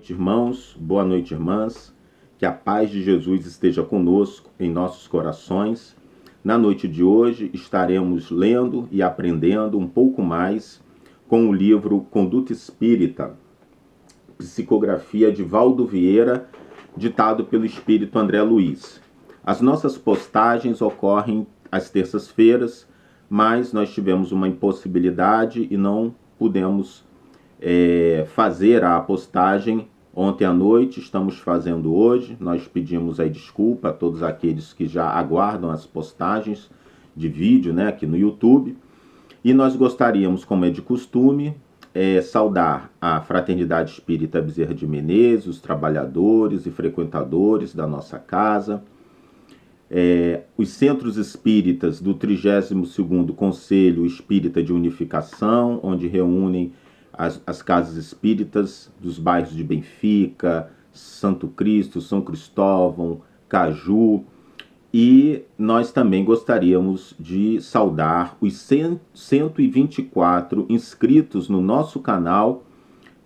noite, irmãos. Boa noite, irmãs. Que a paz de Jesus esteja conosco em nossos corações. Na noite de hoje estaremos lendo e aprendendo um pouco mais com o livro Conduta Espírita, psicografia de Valdo Vieira, ditado pelo Espírito André Luiz. As nossas postagens ocorrem às terças-feiras, mas nós tivemos uma impossibilidade e não pudemos fazer a postagem ontem à noite. Estamos fazendo hoje. Nós pedimos aí desculpa a todos aqueles que já aguardam as postagens de vídeo, né, aqui no YouTube. E nós gostaríamos, como é de costume, saudar a Fraternidade Espírita Bezerra de Menezes, os trabalhadores e frequentadores da nossa casa, os centros espíritas do 32º Conselho Espírita de Unificação, onde reúnem as casas espíritas dos bairros de Benfica, Santo Cristo, São Cristóvão, Caju. E nós também gostaríamos de saudar os 124 inscritos no nosso canal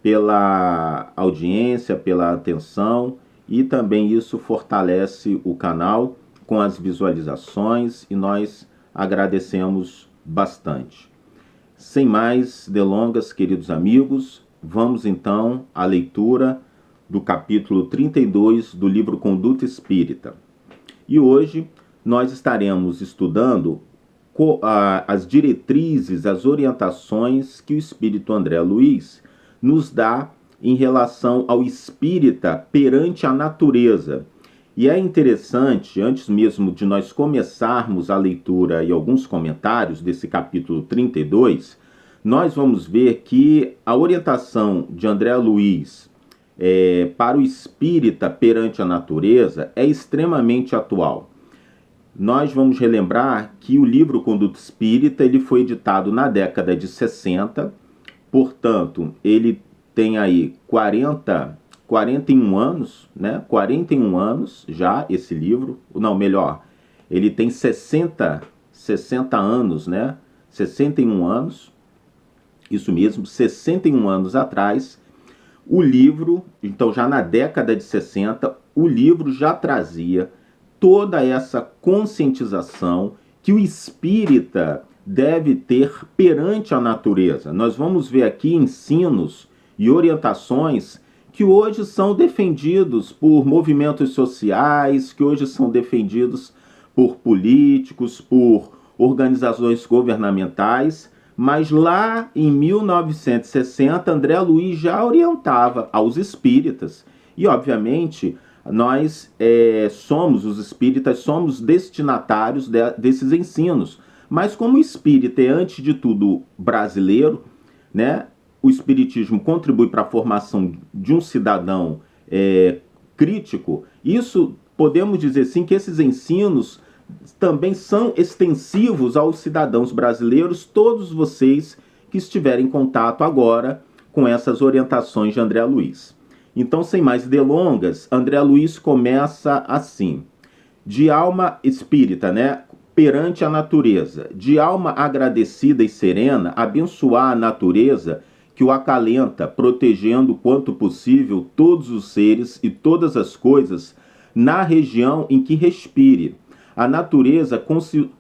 pela audiência, pela atenção, e também isso fortalece o canal com as visualizações e nós agradecemos bastante. Sem mais delongas, queridos amigos, vamos então à leitura do capítulo 32 do livro Conduta Espírita. E hoje nós estaremos estudando as diretrizes, as orientações que o Espírito André Luiz nos dá em relação ao espírita perante a natureza. E é interessante, antes mesmo de nós começarmos a leitura e alguns comentários desse capítulo 32, nós vamos ver que a orientação de André Luiz para o espírita perante a natureza é extremamente atual. Nós vamos relembrar que o livro Conduta Espírita ele foi editado na década de 60, portanto, ele tem aí 41 anos, né? 41 anos já esse livro, não, melhor, ele tem 60 anos, né? 61 anos, isso mesmo, 61 anos atrás, o livro, então já na década de 60, o livro já trazia toda essa conscientização que o espírita deve ter perante a natureza. Nós vamos ver aqui ensinos e orientações que hoje são defendidos por movimentos sociais, que hoje são defendidos por políticos, por organizações governamentais, mas lá em 1960, André Luiz já orientava aos espíritas. E, obviamente, nós os espíritas, somos destinatários desses ensinos. Mas como o espírita é, antes de tudo, brasileiro, né? O espiritismo contribui para a formação de um cidadão crítico. Isso, podemos dizer sim, que esses ensinos também são extensivos aos cidadãos brasileiros, todos vocês que estiverem em contato agora com essas orientações de André Luiz. Então, sem mais delongas, André Luiz começa assim: de alma espírita, né? Perante a natureza, de alma agradecida e serena, abençoar a natureza que o acalenta, protegendo quanto possível todos os seres e todas as coisas na região em que respire. A natureza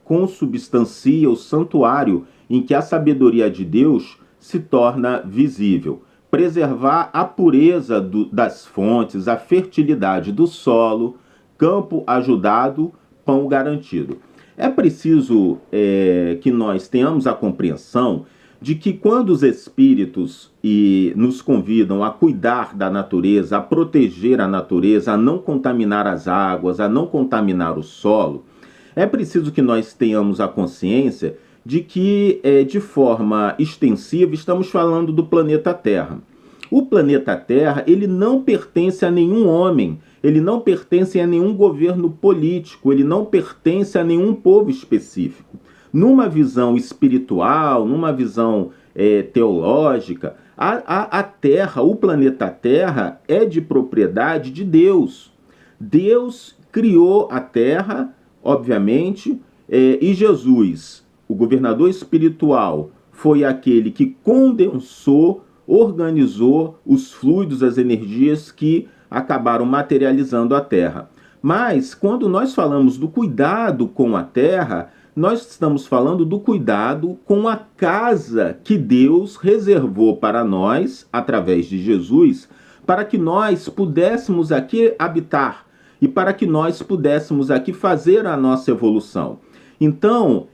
consubstancia o santuário em que a sabedoria de Deus se torna visível. Preservar a pureza das fontes, a fertilidade do solo, campo ajudado, pão garantido. É preciso que nós tenhamos a compreensão de que quando os espíritos nos convidam a cuidar da natureza, a proteger a natureza, a não contaminar as águas, a não contaminar o solo, é preciso que nós tenhamos a consciência de que, de forma extensiva, estamos falando do planeta Terra. O planeta Terra, ele não pertence a nenhum homem, ele não pertence a nenhum governo político, ele não pertence a nenhum povo específico. Numa visão espiritual, numa visão teológica, a Terra, o planeta Terra, é de propriedade de Deus. Deus criou a Terra, obviamente, e Jesus, o governador espiritual, foi aquele que condensou organizou os fluidos, as energias que acabaram materializando a Terra. Mas, quando nós falamos do cuidado com a Terra, nós estamos falando do cuidado com a casa que Deus reservou para nós, através de Jesus, para que nós pudéssemos aqui habitar e para que nós pudéssemos aqui fazer a nossa evolução. Então,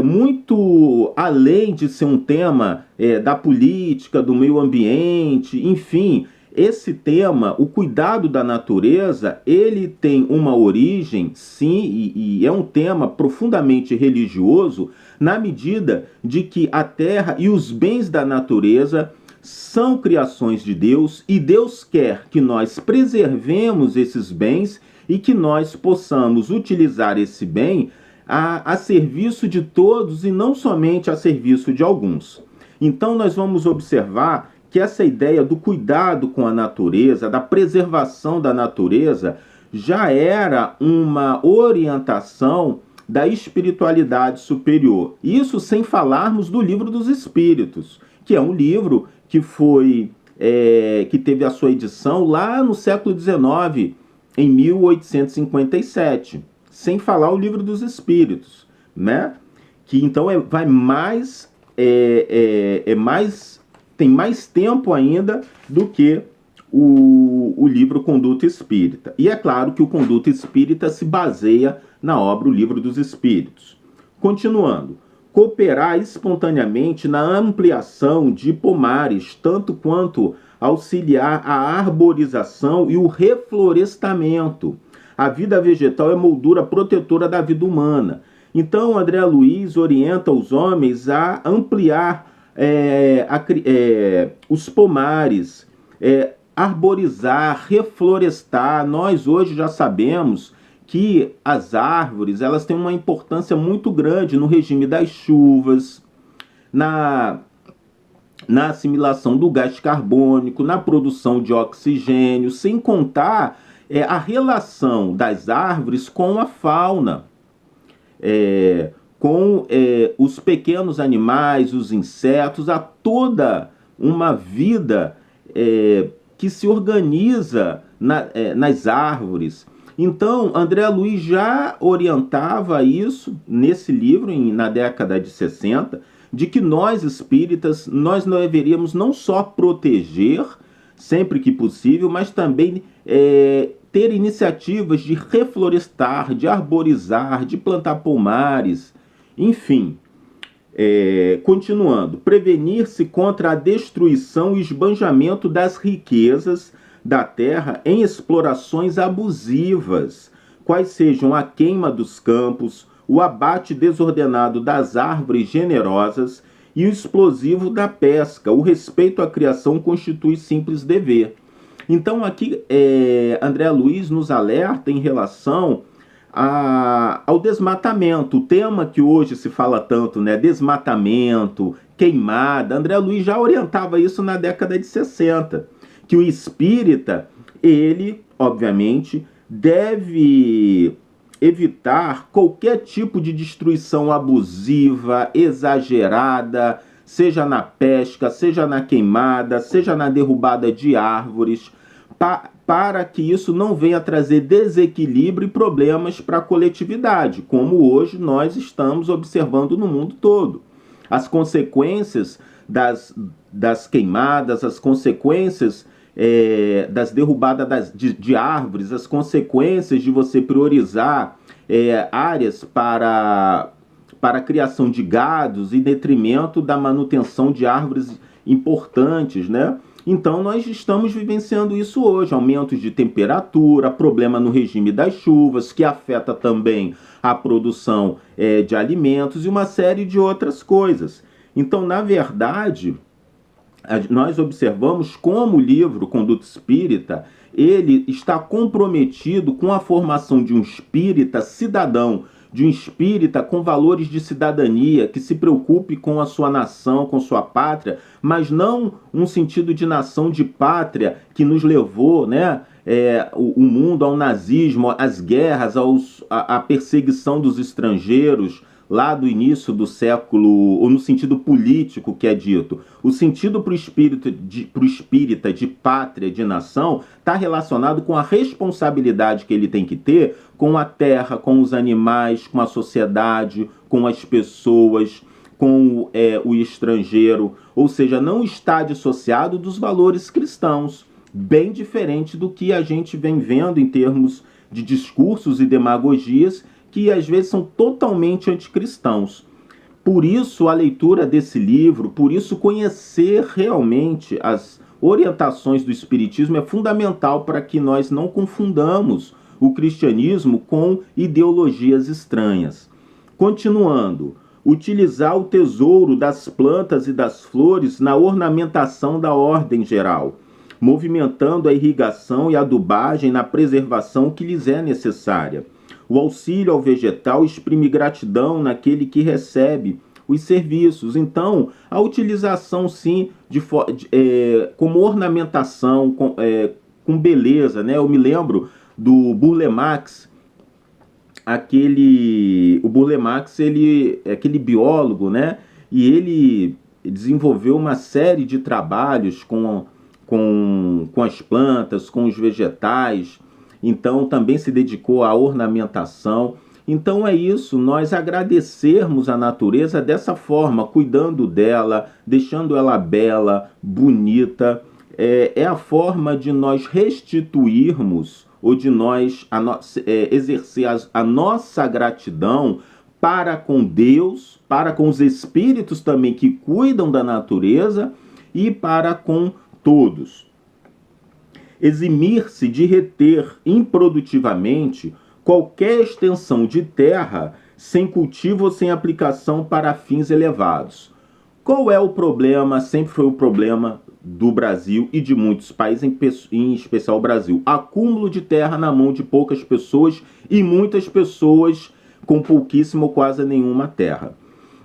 muito além de ser um tema da política, do meio ambiente, enfim, esse tema, o cuidado da natureza, ele tem uma origem, sim, e é um tema profundamente religioso, na medida de que a terra e os bens da natureza são criações de Deus, e Deus quer que nós preservemos esses bens e que nós possamos utilizar esse bem a serviço de todos e não somente a serviço de alguns. Então nós vamos observar que essa ideia do cuidado com a natureza, da preservação da natureza, já era uma orientação da espiritualidade superior. Isso sem falarmos do Livro dos Espíritos, que é um livro que que teve a sua edição lá no século XIX, em 1857, sem falar o Livro dos Espíritos, né? Que então tem mais tempo ainda do que o livro Conduta Espírita. E é claro que o Conduta Espírita se baseia na obra O Livro dos Espíritos. Continuando, cooperar espontaneamente na ampliação de pomares, tanto quanto auxiliar a arborização e o reflorestamento. A vida vegetal é moldura protetora da vida humana. Então, André Luiz orienta os homens a ampliar os pomares, arborizar, reflorestar. Nós hoje já sabemos que as árvores elas têm uma importância muito grande no regime das chuvas, na assimilação do gás carbônico, na produção de oxigênio, sem contar a relação das árvores com a fauna, com os pequenos animais, os insetos, a toda uma vida que se organiza nas árvores. Então, André Luiz já orientava isso nesse livro, na década de 60, de que nós espíritas, nós deveríamos não só proteger, sempre que possível, mas também ter iniciativas de reflorestar, de arborizar, de plantar pomares, enfim. Continuando, prevenir-se contra a destruição e esbanjamento das riquezas da terra em explorações abusivas, quais sejam a queima dos campos, o abate desordenado das árvores generosas e o explosivo da pesca. O respeito à criação constitui simples dever. Então aqui André Luiz nos alerta em relação ao desmatamento, o tema que hoje se fala tanto, né? Desmatamento, queimada. André Luiz já orientava isso na década de 60, que o espírita, ele, obviamente, deve evitar qualquer tipo de destruição abusiva, exagerada, seja na pesca, seja na queimada, seja na derrubada de árvores, para que isso não venha trazer desequilíbrio e problemas para a coletividade, como hoje nós estamos observando no mundo todo. As consequências das queimadas, as consequências das derrubadas de árvores, as consequências de você priorizar áreas para a criação de gados em detrimento da manutenção de árvores importantes, né? Então nós estamos vivenciando isso hoje, aumentos de temperatura, problema no regime das chuvas, que afeta também a produção de alimentos e uma série de outras coisas. Então, na verdade, nós observamos como o livro Conduta Espírita, ele está comprometido com a formação de um espírita cidadão, de um espírita com valores de cidadania, que se preocupe com a sua nação, com sua pátria, mas não um sentido de nação, de pátria, que nos levou, né, o mundo ao nazismo, às guerras, à perseguição dos estrangeiros, lá do início do século, ou no sentido político que é dito, o sentido para o espírita de pátria, de nação, está relacionado com a responsabilidade que ele tem que ter com a terra, com os animais, com a sociedade, com as pessoas, com o estrangeiro, ou seja, não está dissociado dos valores cristãos, bem diferente do que a gente vem vendo em termos de discursos e demagogias que às vezes são totalmente anticristãos. Por isso a leitura desse livro, por isso conhecer realmente as orientações do Espiritismo é fundamental para que nós não confundamos o cristianismo com ideologias estranhas. Continuando, utilizar o tesouro das plantas e das flores na ornamentação da ordem geral, movimentando a irrigação e a adubagem na preservação que lhes é necessária. O auxílio ao vegetal exprime gratidão naquele que recebe os serviços. Então, a utilização, sim, como ornamentação, com beleza, né? Eu me lembro do Burle Marx, o Burle Marx, ele é aquele biólogo, né? E ele desenvolveu uma série de trabalhos com as plantas, com os vegetais. Então também se dedicou à ornamentação. Então é isso, nós agradecermos a natureza dessa forma, cuidando dela, deixando ela bela, bonita. É a forma de nós restituirmos ou de nós exercer a nossa gratidão para com Deus, para com os espíritos também que cuidam da natureza e para com todos. Eximir-se de reter improdutivamente qualquer extensão de terra sem cultivo ou sem aplicação para fins elevados. Qual é o problema? Sempre foi o problema do Brasil e de muitos países, em especial o Brasil. Acúmulo de terra na mão de poucas pessoas e muitas pessoas com pouquíssima ou quase nenhuma terra.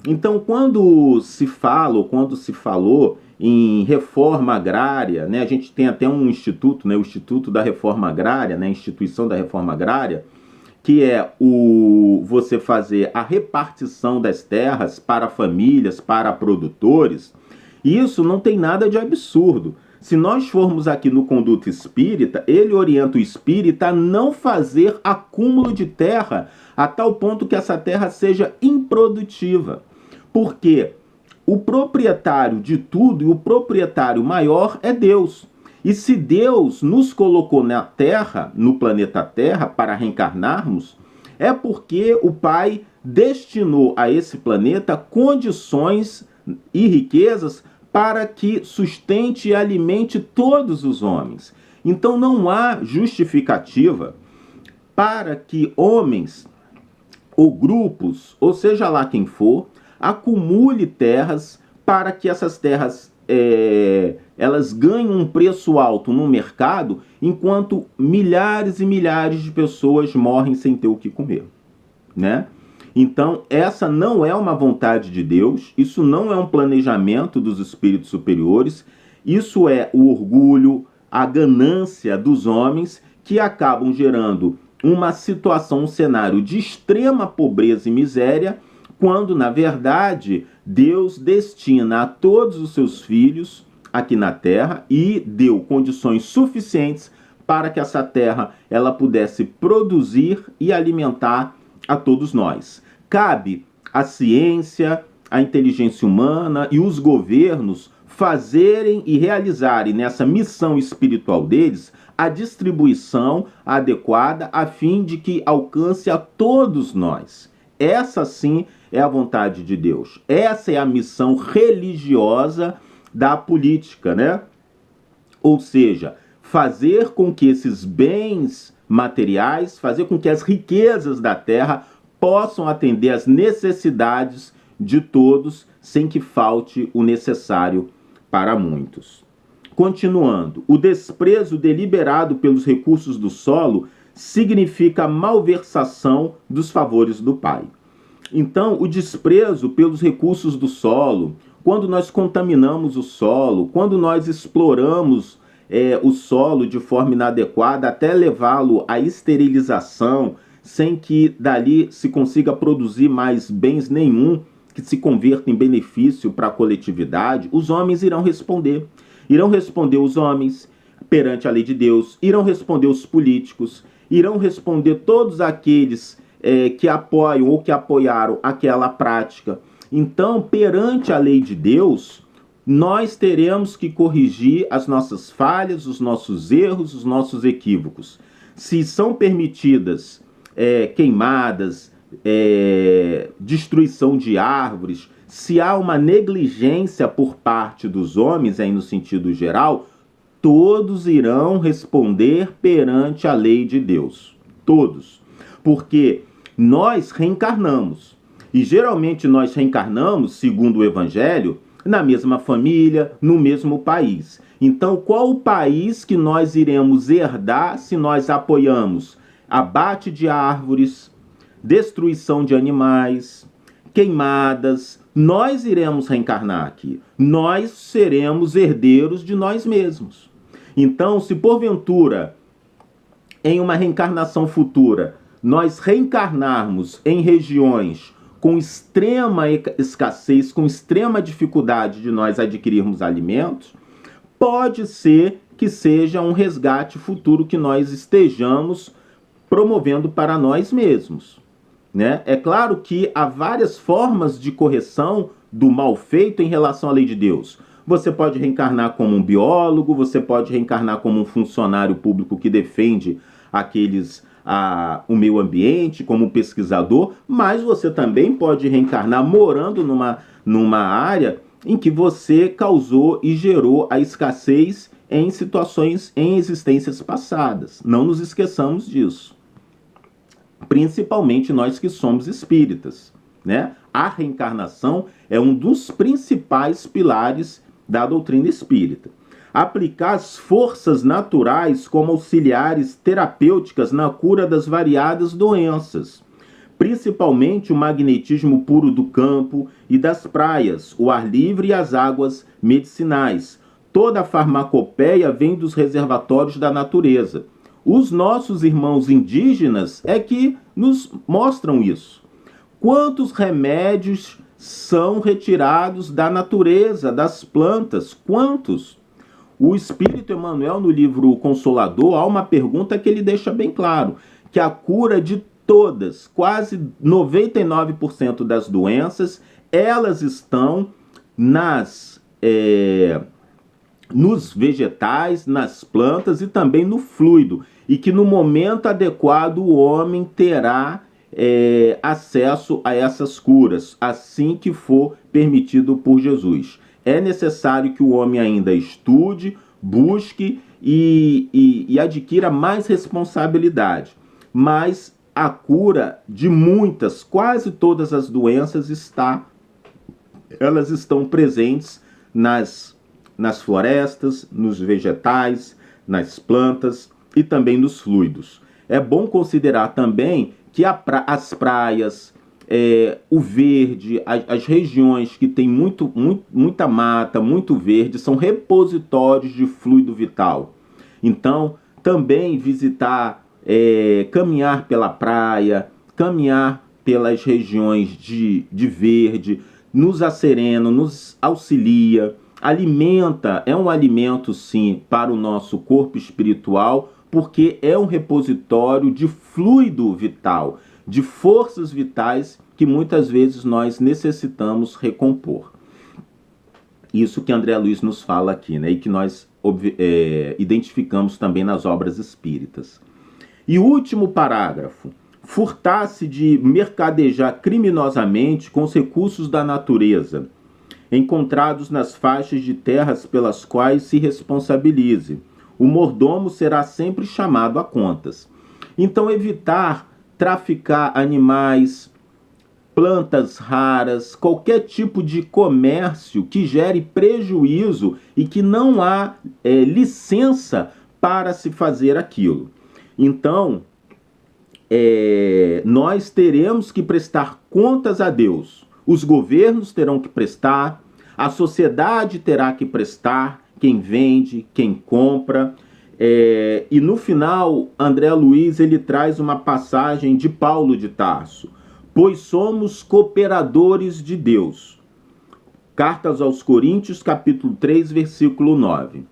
Então, quando se fala ou quando se falou em reforma agrária, né, a gente tem até um instituto, né, o Instituto da Reforma Agrária, né, a instituição da Reforma Agrária, que é você fazer a repartição das terras para famílias, para produtores. E isso não tem nada de absurdo. Se nós formos aqui no Conduta Espírita, ele orienta o espírita a não fazer acúmulo de terra a tal ponto que essa terra seja improdutiva. Porque o proprietário de tudo e o proprietário maior é Deus. E se Deus nos colocou na Terra, no planeta Terra, para reencarnarmos, é porque o Pai destinou a esse planeta condições e riquezas para que sustente e alimente todos os homens. Então não há justificativa para que homens ou grupos, ou seja lá quem for, acumule terras para que essas terras elas ganhem um preço alto no mercado, enquanto milhares e milhares de pessoas morrem sem ter o que comer, né? Então, essa não é uma vontade de Deus, isso não é um planejamento dos espíritos superiores, isso é o orgulho, a ganância dos homens que acabam gerando uma situação, um cenário de extrema pobreza e miséria, quando, na verdade, Deus destina a todos os seus filhos aqui na Terra e deu condições suficientes para que essa terra ela pudesse produzir e alimentar a todos nós. Cabe à ciência, à inteligência humana e os governos fazerem e realizarem nessa missão espiritual deles a distribuição adequada a fim de que alcance a todos nós. Essa sim é a vontade de Deus. Essa é a missão religiosa da política, né? Ou seja, fazer com que esses bens materiais, fazer com que as riquezas da terra possam atender às necessidades de todos, sem que falte o necessário para muitos. Continuando, o desprezo deliberado pelos recursos do solo significa a malversação dos favores do Pai. Então, o desprezo pelos recursos do solo, quando nós contaminamos o solo, quando nós exploramos o solo de forma inadequada até levá-lo à esterilização, sem que dali se consiga produzir mais bens nenhum que se converta em benefício para a coletividade, os homens irão responder. Irão responder os homens perante a lei de Deus, irão responder os políticos, irão responder todos aqueles que apoiam ou que apoiaram aquela prática. Então, perante a lei de Deus, nós teremos que corrigir as nossas falhas, os nossos erros, os nossos equívocos. Se são permitidas queimadas, destruição de árvores, se há uma negligência por parte dos homens, aí no sentido geral, todos irão responder perante a lei de Deus. Todos. Porque nós reencarnamos. E geralmente nós reencarnamos, segundo o Evangelho, na mesma família, no mesmo país. Então, qual o país que nós iremos herdar se nós apoiamos abate de árvores, destruição de animais, queimadas? Nós iremos reencarnar aqui. Nós seremos herdeiros de nós mesmos. Então, se porventura, em uma reencarnação futura, nós reencarnarmos em regiões com extrema escassez, com extrema dificuldade de nós adquirirmos alimentos, pode ser que seja um resgate futuro que nós estejamos promovendo para nós mesmos, né? É claro que há várias formas de correção do mal feito em relação à lei de Deus. Você pode reencarnar como um biólogo, você pode reencarnar como um funcionário público que defende o meio ambiente, como um pesquisador, mas você também pode reencarnar morando numa área em que você causou e gerou a escassez em situações, em existências passadas. Não nos esqueçamos disso. Principalmente nós que somos espíritas, né? A reencarnação é um dos principais pilares da doutrina espírita. Aplicar as forças naturais como auxiliares terapêuticas na cura das variadas doenças, principalmente o magnetismo puro do campo e das praias, o ar livre e as águas medicinais. Toda a farmacopeia vem dos reservatórios da natureza. Os nossos irmãos indígenas é que nos mostram isso. Quantos remédios são retirados da natureza, das plantas? Quantos? O Espírito Emmanuel, no livro Consolador, há uma pergunta que ele deixa bem claro, que a cura de todas, quase 99% das doenças, elas estão nos vegetais, nas plantas e também no fluido, e que no momento adequado o homem terá acesso a essas curas, assim que for permitido por Jesus. É necessário que o homem ainda estude, busque e adquira mais responsabilidade. Mas a cura de muitas, quase todas as doenças, elas estão presentes nas florestas, nos vegetais, nas plantas e também nos fluidos. É bom considerar também que as praias, o verde, as regiões que tem muita mata, muito verde, são repositórios de fluido vital. Então, também visitar, caminhar pela praia, caminhar pelas regiões de verde, nos acerena, nos auxilia, alimenta, é um alimento sim para o nosso corpo espiritual, porque é um repositório de fluido vital, de forças vitais que muitas vezes nós necessitamos recompor. Isso que André Luiz nos fala aqui, né? E que nós identificamos também nas obras espíritas. E o último parágrafo: furtar-se de mercadejar criminosamente com os recursos da natureza, encontrados nas faixas de terras pelas quais se responsabilize. O mordomo será sempre chamado a contas. Então, evitar traficar animais, plantas raras, qualquer tipo de comércio que gere prejuízo e que não há licença para se fazer aquilo. Então, nós teremos que prestar contas a Deus. Os governos terão que prestar, a sociedade terá que prestar, quem vende, quem compra, E no final, André Luiz ele traz uma passagem de Paulo de Tarso: pois somos cooperadores de Deus. Cartas aos Coríntios, capítulo 3, versículo 9.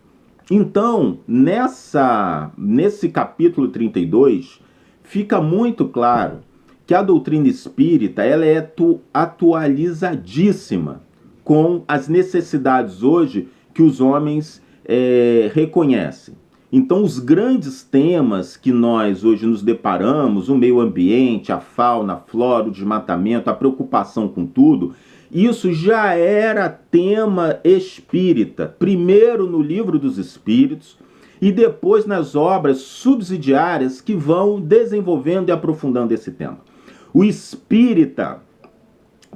Então, nesse capítulo 32, fica muito claro que a doutrina espírita ela é atualizadíssima com as necessidades hoje que os homens reconhecem. Então, os grandes temas que nós hoje nos deparamos, o meio ambiente, a fauna, a flora, o desmatamento, a preocupação com tudo, isso já era tema espírita, primeiro no Livro dos Espíritos e depois nas obras subsidiárias que vão desenvolvendo e aprofundando esse tema. O espírita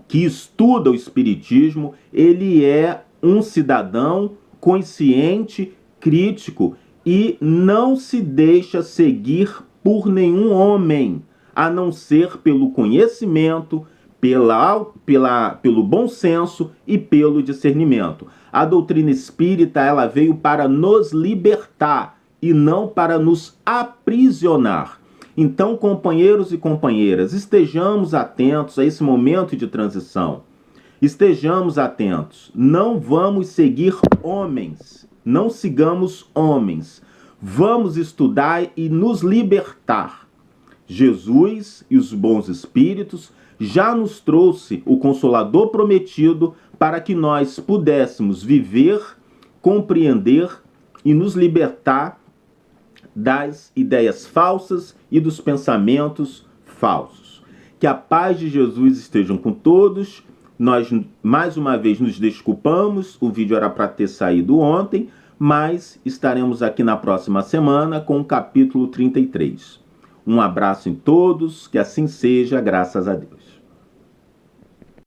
que estuda o espiritismo, ele é um cidadão consciente, crítico e não se deixa seguir por nenhum homem, a não ser pelo conhecimento, pelo bom senso e pelo discernimento. A doutrina espírita ela veio para nos libertar e não para nos aprisionar. Então, companheiros e companheiras, estejamos atentos a esse momento de transição. Estejamos atentos. Não vamos seguir homens. Não sigamos homens. Vamos estudar e nos libertar. Jesus e os bons espíritos já nos trouxe o Consolador prometido para que nós pudéssemos viver, compreender e nos libertar das ideias falsas e dos pensamentos falsos. Que a paz de Jesus esteja com todos. Nós, mais uma vez, nos desculpamos. O vídeo era para ter saído ontem, mas estaremos aqui na próxima semana com o capítulo 33. Um abraço em todos, que assim seja, graças a Deus.